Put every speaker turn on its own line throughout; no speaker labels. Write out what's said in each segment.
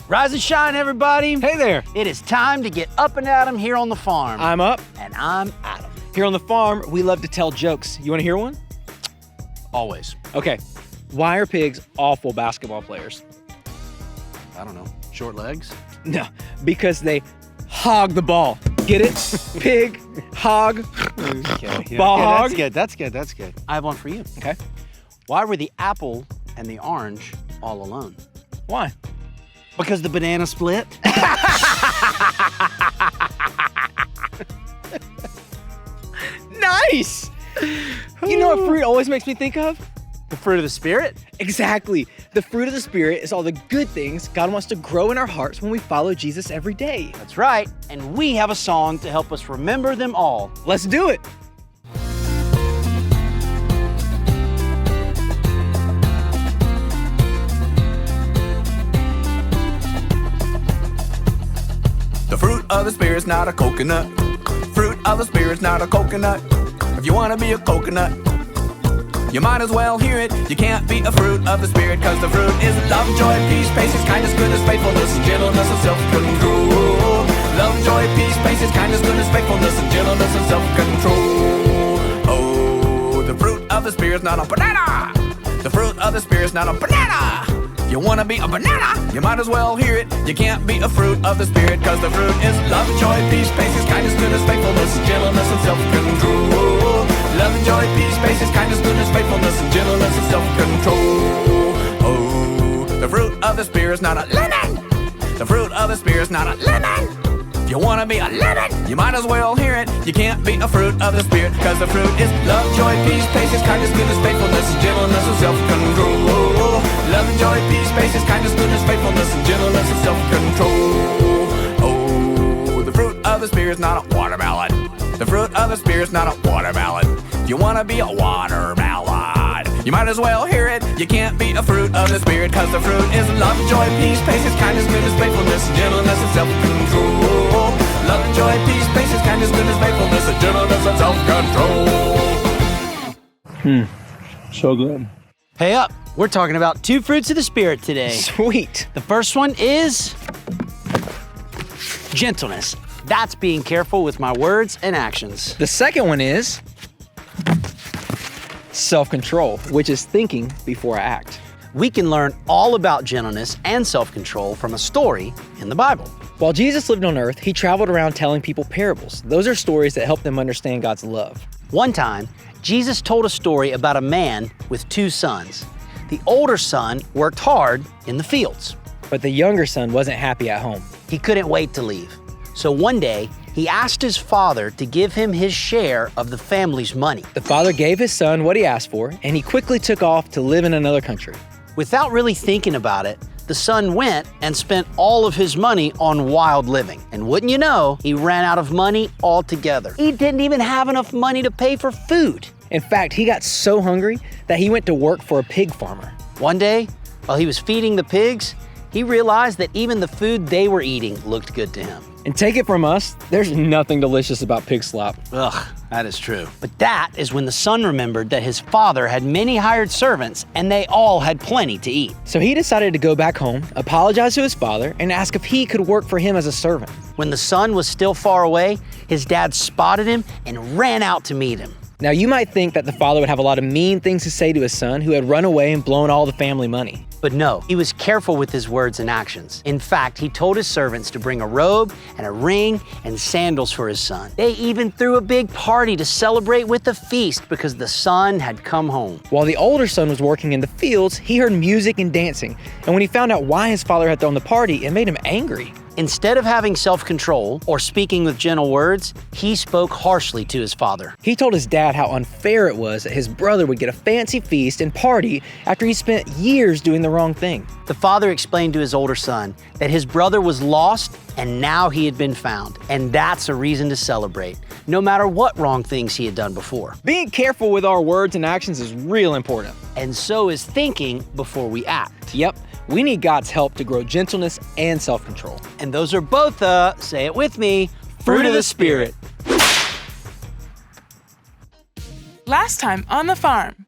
Rise and shine, everybody.
Hey there.
It is time to get up and at 'em here on the farm.
I'm Up.
And I'm Adam.
Here on the farm, we love to tell jokes. You want to hear one?
Always.
Okay. Why are pigs awful basketball players?
I don't know. Short legs?
No, because they hog the ball. Get it? Pig, hog,
Okay.
ball hog.
That's good. I have one for you.
Okay.
Why were the apple and the orange all alone?
Why?
Because the banana split.
Nice! You know what fruit always makes me think of?
The fruit of the Spirit?
Exactly. The fruit of the Spirit is all the good things God wants to grow in our hearts when we follow Jesus every day.
That's right. And we have a song to help us remember them all.
Let's do it.
The fruit of the Spirit's not a coconut. Fruit of the Spirit's not a coconut. If you want to be a coconut, you might as well hear it. You can't be a fruit of the Spirit, cause the fruit is love, joy, peace, patience, kindness, goodness, faithfulness, and gentleness, and self-control. Love, joy, peace, patience, kindness, goodness, faithfulness, and gentleness, and self-control. Oh, the fruit of the Spirit's not a banana. The fruit of the Spirit's not a banana. You wanna be a banana? You might as well hear it. You can't be a fruit of the Spirit, cause the fruit is love, joy, peace, patience, kindness, goodness, faithfulness, and gentleness, and self-control. Love, joy, peace, patience, kindness, goodness, faithfulness, and gentleness, and self-control. Oh, the fruit of the Spirit's not a lemon. The fruit of the Spirit's not a lemon. If you wanna be a lemon, you might as well hear it. You can't be a fruit of the Spirit, cause the fruit is love, joy, peace, patience, kindness, goodness, faithfulness, and gentleness, and self-control. Love, joy, peace, patience, kindness, goodness, faithfulness, and gentleness, and self-control. Oh, the fruit of the Spirit's not a watermelon. The fruit of the Spirit's not a watermelon. If you wanna be a watermelon, you might as well hear it. You can't be a fruit of the Spirit, cause the fruit is love, joy, peace, patience, kindness, goodness, faithfulness, and gentleness, and self-control. Love, joy, peace, patience, kindness, goodness, faithfulness, and gentleness, and self-control.
So good.
Hey Up, we're talking about two fruits of the Spirit today.
Sweet.
The first one is gentleness. That's being careful with my words and actions.
The second one is self-control, which is thinking before I act.
We can learn all about gentleness and self-control from a story in the Bible.
While Jesus lived on earth, he traveled around telling people parables. Those are stories that help them understand God's love.
One time, Jesus told a story about a man with two sons. The older son worked hard in the fields.
But the younger son wasn't happy at home.
He couldn't wait to leave. So one day, he asked his father to give him his share of the family's money.
The father gave his son what he asked for, and he quickly took off to live in another country.
Without really thinking about it, the son went and spent all of his money on wild living. And wouldn't you know, he ran out of money altogether. He didn't even have enough money to pay for food.
In fact, he got so hungry that he went to work for a pig farmer.
One day, while he was feeding the pigs, he realized that even the food they were eating looked good to him.
And take it from us, there's nothing delicious about pig slop.
Ugh, that is true. But that is when the son remembered that his father had many hired servants and they all had plenty to eat.
So he decided to go back home, apologize to his father, and ask if he could work for him as a servant.
When the son was still far away, his dad spotted him and ran out to meet him.
Now you might think that the father would have a lot of mean things to say to his son who had run away and blown all the family money.
But no, he was careful with his words and actions. In fact, he told his servants to bring a robe and a ring and sandals for his son. They even threw a big party to celebrate with a feast because the son had come home.
While the older son was working in the fields, he heard music and dancing. And when he found out why his father had thrown the party, it made him angry.
Instead of having self-control or speaking with gentle words, he spoke harshly to his father.
He told his dad how unfair it was that his brother would get a fancy feast and party after he spent years doing the wrong thing.
The father explained to his older son that his brother was lost and now he had been found. And that's a reason to celebrate, no matter what wrong things he had done before.
Being careful with our words and actions is real important.
And so is thinking before we act.
Yep. We need God's help to grow gentleness and self-control.
And those are both say it with me,
Fruit of the Spirit.
Last time on the farm.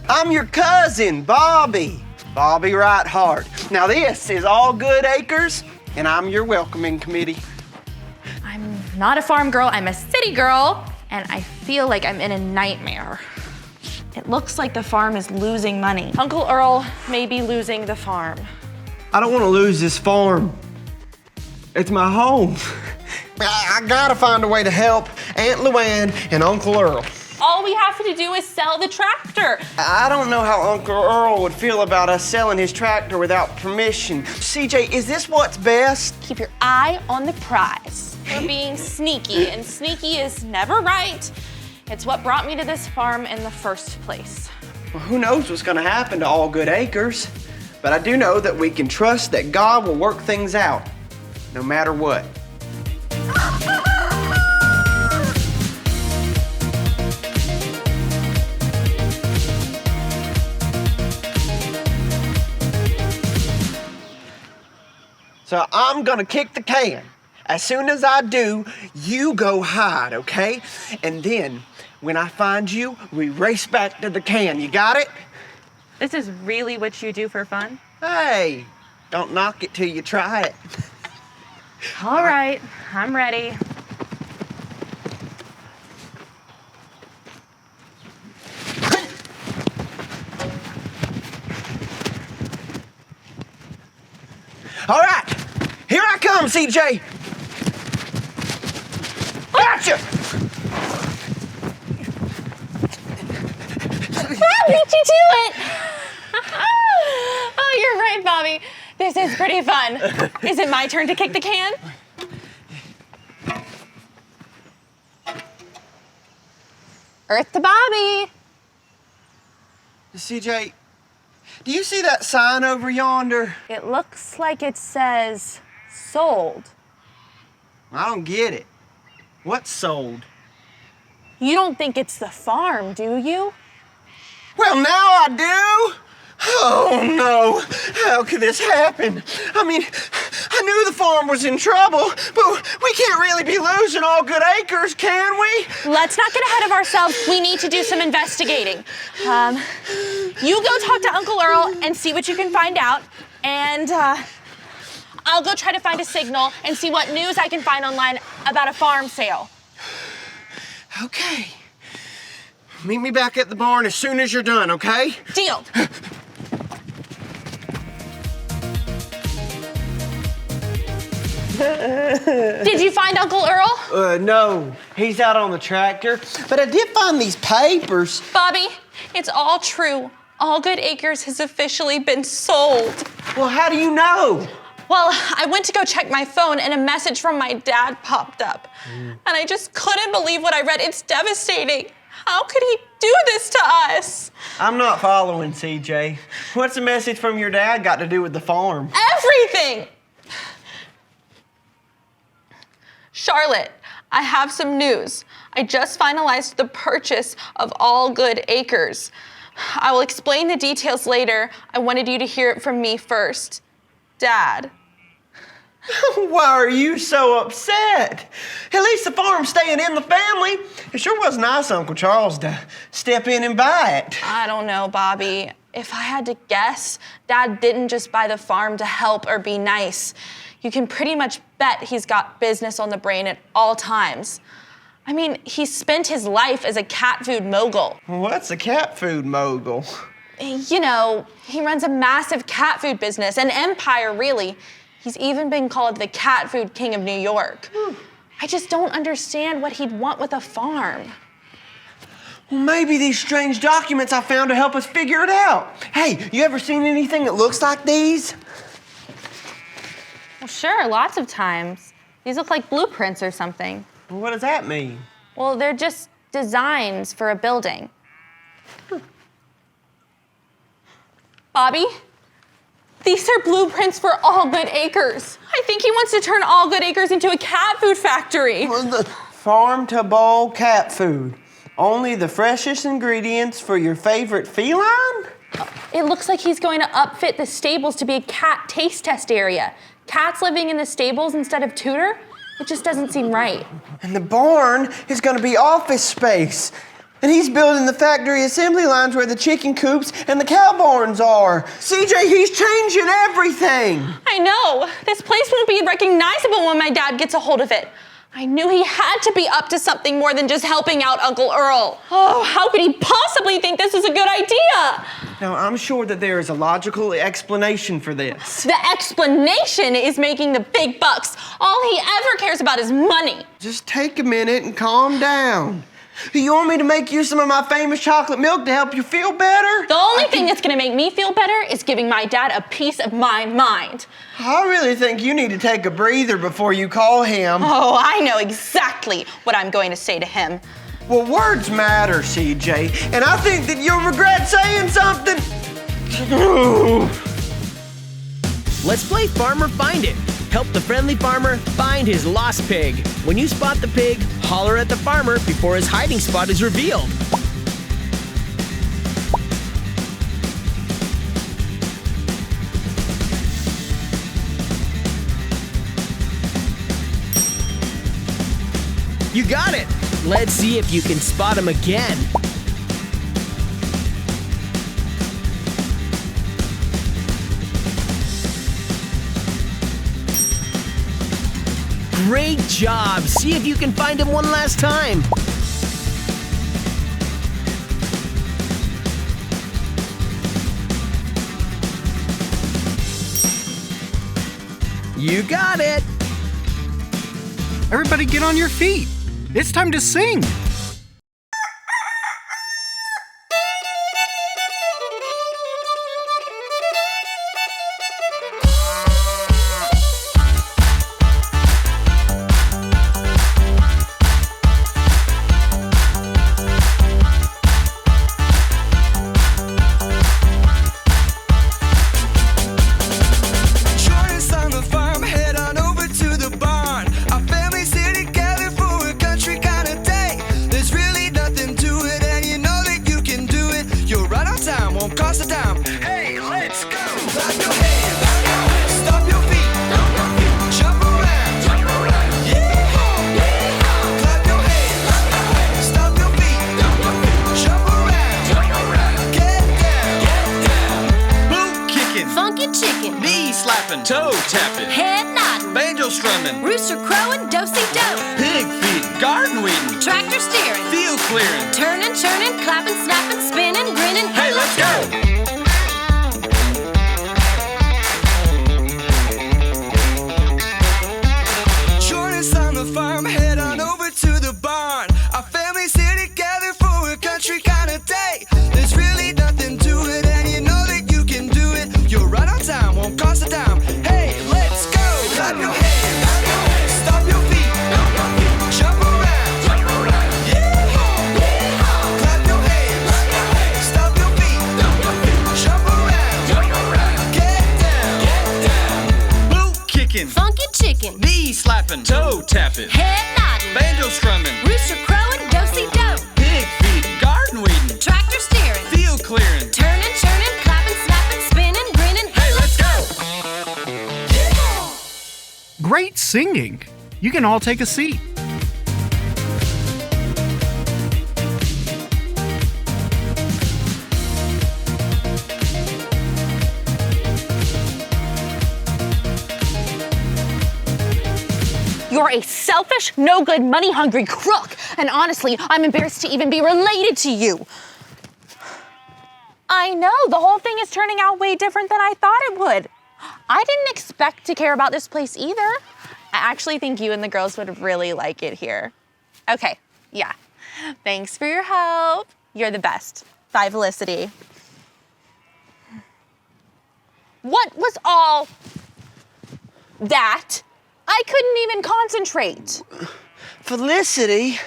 I'm your cousin, Bobby. Bobby Right Hard. Now this is All Good Acres, and I'm your welcoming committee.
I'm not a farm girl, I'm a city girl, and I feel like I'm in a nightmare. It looks like the farm is losing money. Uncle Earl may be losing the farm.
I don't want to lose this farm. It's my home. I gotta find a way to help Aunt Luann and Uncle Earl.
All we have to do is sell the tractor.
I don't know how Uncle Earl would feel about us selling his tractor without permission. CJ, is this what's best?
Keep your eye on the prize. We're being sneaky, and sneaky is never right. It's what brought me to this farm in the first place.
Well, who knows what's gonna happen to All Good Acres? But I do know that we can trust that God will work things out, no matter what. So I'm gonna kick the can. As soon as I do, you go hide, okay? And then, when I find you, we race back to the can. You got it?
This is really what you do for fun?
Hey, don't knock it till you try it.
All right, I'm ready.
All right, here I come, CJ. Gotcha!
I beat you to it! Oh, you're right, Bobby. This is pretty fun. Is it my turn to kick the can? Earth to Bobby.
CJ, do you see that sign over yonder?
It looks like it says sold.
I don't get it. What's sold?
You don't think it's the farm, do you?
Well, now I do. Oh, no. How could this happen? I mean, I knew the farm was in trouble, but we can't really be losing All Good Acres, can we?
Let's not get ahead of ourselves. We need to do some investigating. You go talk to Uncle Earl and see what you can find out, and I'll go try to find a signal and see what news I can find online about a farm sale.
Okay. Meet me back at the barn as soon as you're done, okay?
Deal. Did you find Uncle Earl?
No. He's out on the tractor. But I did find these papers.
Bobby, it's all true. All Good Acres has officially been sold.
Well, how do you know?
Well, I went to go check my phone and a message from my dad popped up. And I just couldn't believe what I read. It's devastating. How could he do this to us?
I'm not following, CJ. What's the message from your dad got to do with the farm?
Everything! Charlotte, I have some news. I just finalized the purchase of All Good Acres. I will explain the details later. I wanted you to hear it from me first. Dad.
Why are you so upset? At least the farm's staying in the family. It sure was nice, Uncle Charles, to step in and buy it.
I don't know, Bobby. If I had to guess, Dad didn't just buy the farm to help or be nice. You can pretty much bet he's got business on the brain at all times. I mean, he spent his life as a cat food mogul.
What's a cat food mogul?
You know, he runs a massive cat food business, an empire, really. He's even been called the cat food king of New York. I just don't understand what he'd want with a farm.
Well, maybe these strange documents I found to help us figure it out. Hey, you ever seen anything that looks like these?
Well, sure, lots of times. These look like blueprints or something.
Well, what does that mean?
Well, they're just designs for a building. Bobby, these are blueprints for All Good Acres. I think he wants to turn All Good Acres into a cat food factory.
Farm to bowl cat food. Only the freshest ingredients for your favorite feline?
It looks like he's going to upfit the stables to be a cat taste test area. Cats living in the stables instead of Tudor? It just doesn't seem right.
And the barn is gonna be office space. And he's building the factory assembly lines where the chicken coops and the cow barns are. CJ, he's changing everything.
I know. This place won't be recognizable when my dad gets a hold of it. I knew he had to be up to something more than just helping out Uncle Earl. Oh, how could he possibly think this is a good idea?
Now, I'm sure that there is a logical explanation for this.
The explanation is making the big bucks. All he ever cares about is money.
Just take a minute and calm down. You want me to make you some of my famous chocolate milk to help you feel better?
The only thing that's gonna make me feel better is giving my dad a piece of my mind.
I really think you need to take a breather before you call him.
Oh, I know exactly what I'm going to say to him.
Well, words matter, CJ, and I think that you'll regret saying something.
Let's play Farmer Find It. Help the friendly farmer find his lost pig. When you spot the pig, holler at the farmer before his hiding spot is revealed. You got it! Let's see if you can spot him again. Great job! See if you can find him one last time. You got it!
Everybody get on your feet. It's time to sing.
Toe tapping,
head nodding,
banjo strumming,
rooster crowing, do-si-do,
pig feeding, garden weeding,
tractor steering,
field clearing,
turning, churning, clapping, snapping, spinning, grinning.
Hey, let's go! Shortest on the farm, head on over to the barn. Our families here together for a country kind of day. There's really nothing to it, and you know that you can do it. You're right on time, won't cost a dime. Hey, let's go! Clap your hands, stomp your feet, jump around, yeah! Clap your hands, stomp your feet, jump around, get down, boot kicking,
funky chicken,
knee slapping, toe tapping,
head nodding,
banjo strumming,
rooster crowing, do-si-do,
pig feeding, garden weeding,
tractor steering,
field clearing,
turning, churning, clapping, snapping, spinning, grinning.
hey, let's go!
Great singing. You can all take a seat.
You're a selfish, no-good, money-hungry crook. And honestly, I'm embarrassed to even be related to you. I know, the whole thing is turning out way different than I thought it would. I didn't expect to care about this place either. I actually think you and the girls would really like it here. Okay, yeah. Thanks for your help. You're the best. Bye, Felicity. What was all that? I couldn't even concentrate.
Felicity?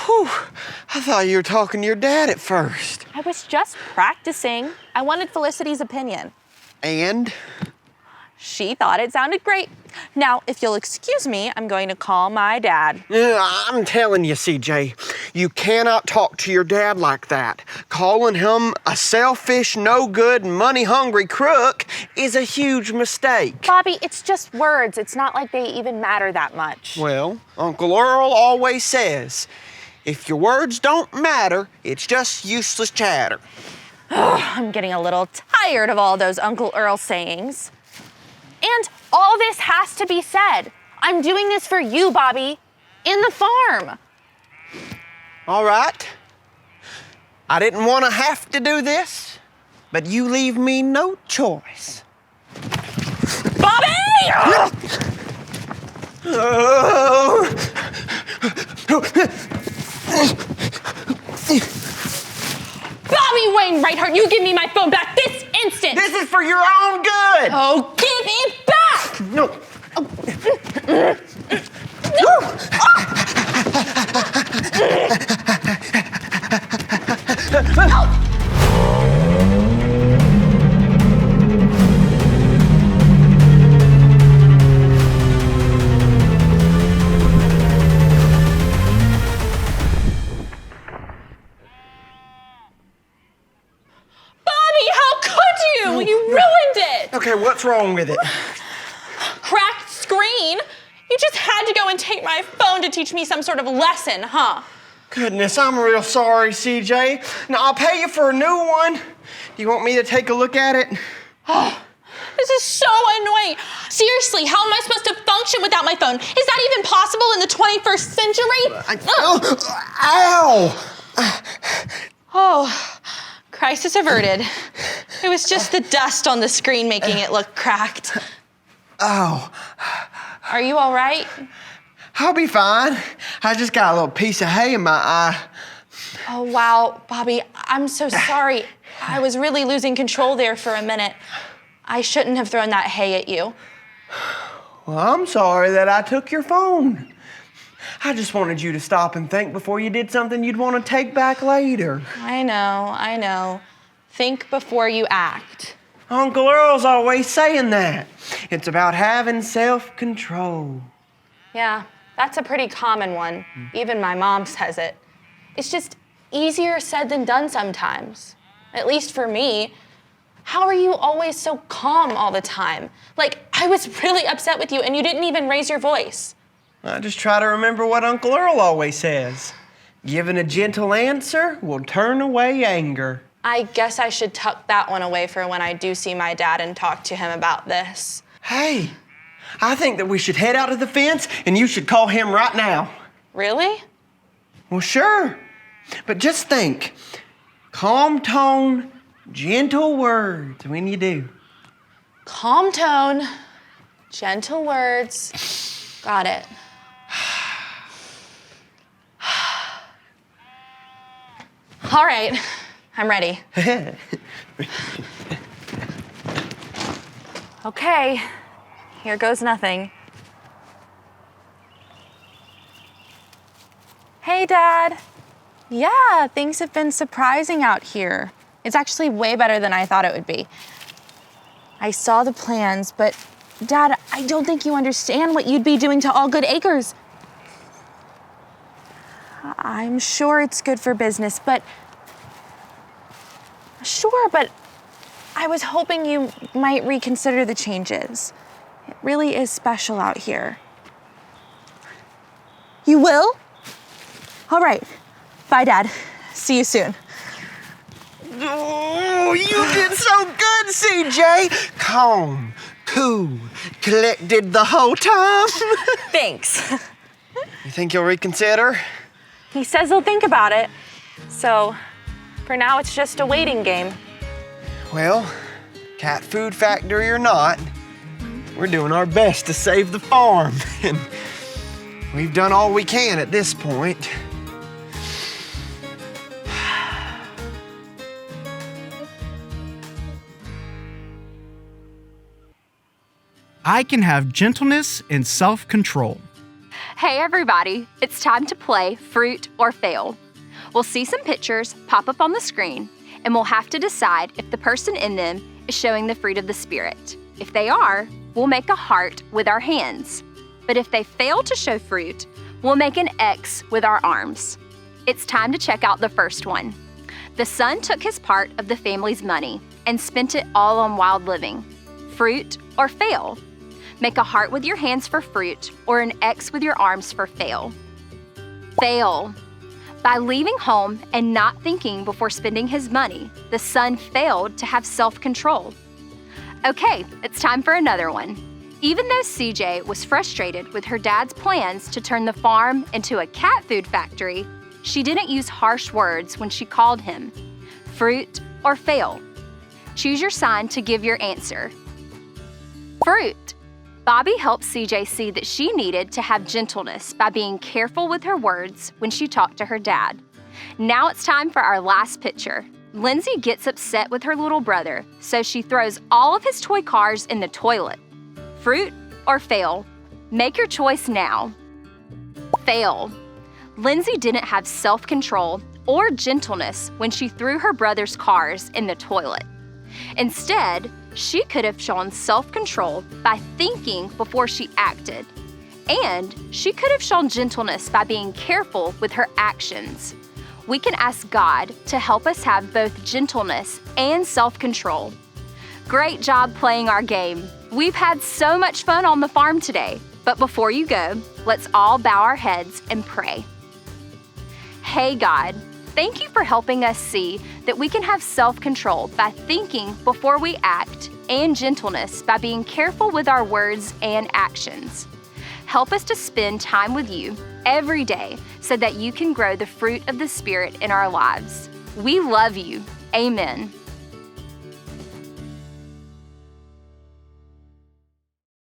Whew, I thought you were talking to your dad at first.
I was just practicing. I wanted Felicity's opinion.
And?
She thought it sounded great. Now, if you'll excuse me, I'm going to call my dad.
I'm telling you, CJ, you cannot talk to your dad like that. Calling him a selfish, no-good, money-hungry crook is a huge mistake.
Bobby, it's just words. It's not like they even matter that much.
Well, Uncle Earl always says, If your words don't matter, it's just useless chatter.
I'm getting a little tired of all those Uncle Earl sayings. And all this has to be said. I'm doing this for you, Bobby, and the farm.
All right. I didn't want to have to do this, but you leave me no choice.
Bobby! Bobby Wainwright, you give me my phone back this instant!
This is for your own good!
Oh, give it back!
No. Okay, what's wrong with it?
Cracked screen? You just had to go and take my phone to teach me some sort of lesson, huh?
Goodness, I'm real sorry, CJ. Now, I'll pay you for a new one. Do you want me to take a look at it?
Oh, this is so annoying. Seriously, how am I supposed to function without my phone? Is that even possible in the 21st century?
Ow!
Oh, crisis averted. It was just the dust on the screen making it look cracked.
Oh.
Are you all right?
I'll be fine. I just got a little piece of hay in my eye.
Oh, wow, Bobby, I'm so sorry. I was really losing control there for a minute. I shouldn't have thrown that hay at you.
Well, I'm sorry that I took your phone. I just wanted you to stop and think before you did something you'd want to take back later.
I know. Think before you act.
Uncle Earl's always saying that. It's about having self-control.
Yeah, that's a pretty common one. Even my mom says it. It's just easier said than done sometimes. At least for me. How are you always so calm all the time? Like, I was really upset with you and you didn't even raise your voice.
I just try to remember what Uncle Earl always says. Giving a gentle answer will turn away anger.
I guess I should tuck that one away for when I do see my dad and talk to him about this.
Hey, I think that we should head out to the fence and you should call him right now.
Really?
Well, sure. But just think, calm tone, gentle words when you do.
Calm tone, gentle words. Got it. All right, I'm ready. Okay, here goes nothing. Hey, Dad. Yeah, things have been surprising out here. It's actually way better than I thought it would be. I saw the plans, but Dad, I don't think you understand what you'd be doing to All Good Acres. I'm sure it's good for business, but I was hoping you might reconsider the changes. It really is special out here. You will? All right. Bye, Dad. See you soon.
Oh, you did so good, CJ. Calm, cool, collected the whole time.
Thanks.
You think you'll reconsider?
He says he'll think about it. So, for now, it's just a waiting game.
Well, cat food factory or not, we're doing our best to save the farm. And we've done all we can at this point.
I can have gentleness and self-control.
Hey everybody, it's time to play Fruit or Fail. We'll see some pictures pop up on the screen, and we'll have to decide if the person in them is showing the fruit of the Spirit. If they are, we'll make a heart with our hands. But if they fail to show fruit, we'll make an X with our arms. It's time to check out the first one. The son took his part of the family's money and spent it all on wild living. Fruit or fail? Make a heart with your hands for fruit or an X with your arms for fail. Fail. By leaving home and not thinking before spending his money, the son failed to have self-control. Okay, it's time for another one. Even though CJ was frustrated with her dad's plans to turn the farm into a cat food factory, she didn't use harsh words when she called him. Fruit or fail? Choose your sign to give your answer. Fruit. Bobby helped CJ see that she needed to have gentleness by being careful with her words when she talked to her dad. Now it's time for our last picture. Lindsay gets upset with her little brother, so she throws all of his toy cars in the toilet. Fruit or fail? Make your choice now. Fail. Lindsay didn't have self-control or gentleness when she threw her brother's cars in the toilet. Instead, she could have shown self-control by thinking before she acted. And she could have shown gentleness by being careful with her actions. We can ask God to help us have both gentleness and self-control. Great job playing our game. We've had so much fun on the farm today. But before you go, let's all bow our heads and pray. Hey God, thank you for helping us see that we can have self-control by thinking before we act and gentleness by being careful with our words and actions. Help us to spend time with you every day so that you can grow the fruit of the Spirit in our lives. We love you. Amen.